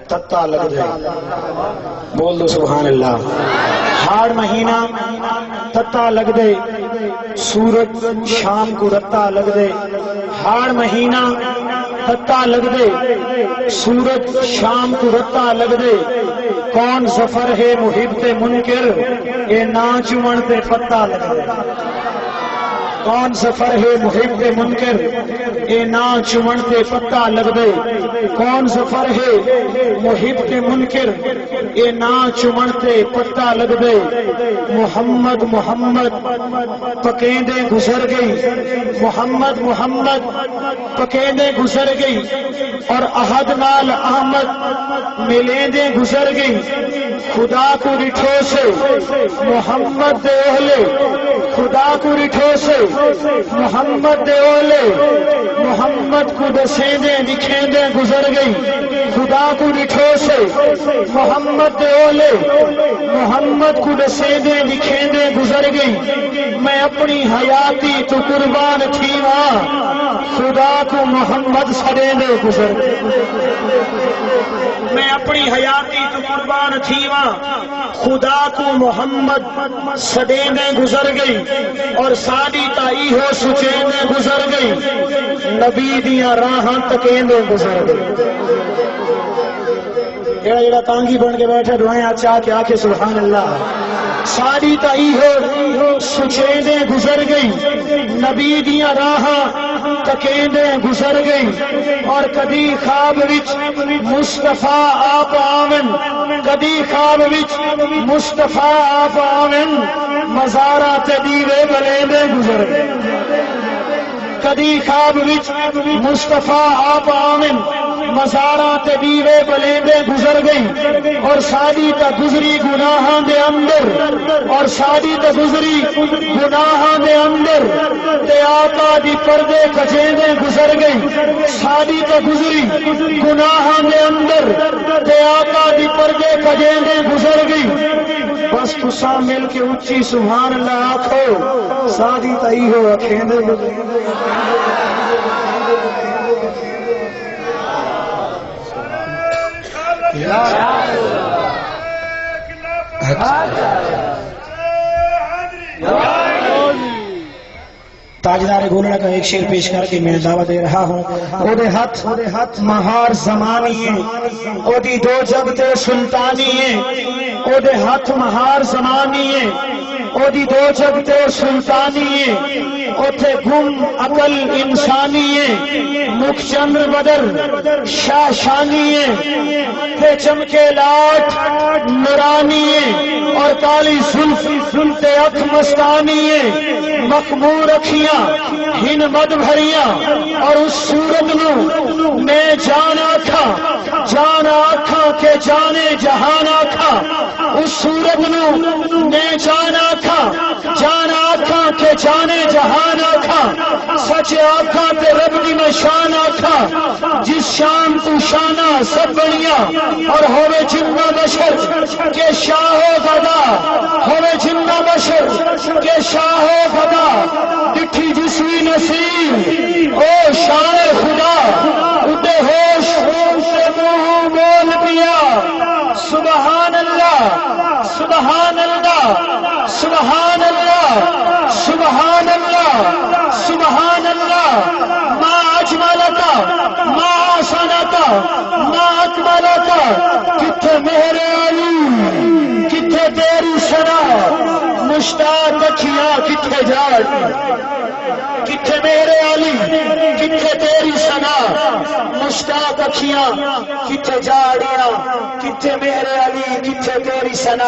تتا لگ دے، بول دو سبحان اللہ۔ ہاڑ مہینہ تتا لگ دے، سورج شام کو رتا لگ دے۔ ہاڑ مہینہ تتا لگ دے، سورج شام کو رتا لگ دے۔ کون ظفر ہے محب تے منکر، اے نا چمن تے پتا لگ دے۔ کون ظفر ہے محب تے منکر، اے نا چمن تے پتا لگ دے۔ کون ظفر ہے محب تے منکر، اے نا چمن تے پتا لگ دے۔ محمد محمد پکیندے گزر گئی، محمد محمد پکیندے گزر گئی، اور احد نال احمد ملیندے گزر گئی۔ خدا کو رٹھو سے محمد دے اہلے، خدا کو رٹھو سے محمد دے اولے، محمد کو دسیندے دکھیندے گزر گئی۔ خدا کو رٹھو سے محمد دے اولے، محمد کو دسیندے دکھیندے گزر گئی۔ میں اپنی حیاتی تو قربان تھی ماں، خدا کو محمد سڑیندے گزر گئی۔ میں اپنی حیاتی تو قربان تھی ماں، خدا کو محمد سڑیندے گزر گئی، اور ساری تائی ہو سچیندے گزر گئی۔ نبی دیاں راہاں تکیندے گزر گئی۔ جڑا تانگی بن کے بیٹھے دعائیں چاہ کے آکھے سبحان اللہ۔ ساری تائی ہو سچیندے گزر گئی، نبی دیاں راہاں تکیندے گزر گئی۔ اور کدی خواب وچ مصطفیٰ آپ آون، کدی خواب وچ مصطفیٰ آپ آون، مزاراں تے دیوے بلیندے گزر گئے۔ کدی خواب وچ مصطفیٰ آپ آمن، مزاراں تے دیوے بلیندے گزر گئی۔ اور ساری تا گزری گناہاں دے اندر، اور ساری تا گزری گناہاں دے اندر، تے آقا دی پردے کجیندے گزر گئی۔ ساری تا گزری گناہاں دے اندر، تے آقا دی پردے کجیندے گزر گئی۔ بس تساں مل کے اچھی سبحان اللہ آکھو، ساری تائی ہو اکھیندے گزر تاجدار گولڑا کا ایک شعر پیش کر کے میں دعوت دے رہا ہوں۔ او دے ہاتھ مہار زمانی ہے، او دی دو جگ تے سلطانی ہے۔ او دے ہاتھ مہار زمانی ہے، او دی دو جگ تے سلطانی ہے۔ اوتھے گم عقل انسانی ہے، مکھ چندر بدر شاہ شانی ہے۔ تے چمکے لاٹ نورانی ہے، اور کالی زلف تے اکھ مستانی ہے۔ مخمور اکھیاں ہن مد بھریاں، اور اس صورت نو میں جان آکھاں کہ جانے جہان آکھاں۔ اس صورت نو میں جان آکھاں کہ جانے جہان آکھاں۔ سچ آکھاں تے رب دی میں شان آکھاں، جس شان تو شانہ سب بنیاں۔ اور ہوے جنہ بشر کہ شاہ و غدا، ہوے جنہ بشر کہ شاہ و غدا، ڈٹھی جسوی نصیب او شان خدا۔ اڈے ہوش سے منہ بول پیا سبحان اللہ، سبحان اللہ، سبحان اللہ، سبحان اللہ، سبحان اللہ۔ ما اجملکا، ما احسنکا، ما اکملکا۔ کتھے میرے علی، کتھے تیری ثنا، مشتاق اکھیاں کتھے جاڑ، کتھے میرے علی، کتھے تیری ثنا، مشتاق اکھیاں کتھے جاڑیاں، کتھے میرے علی، کتھے تیری ثنا۔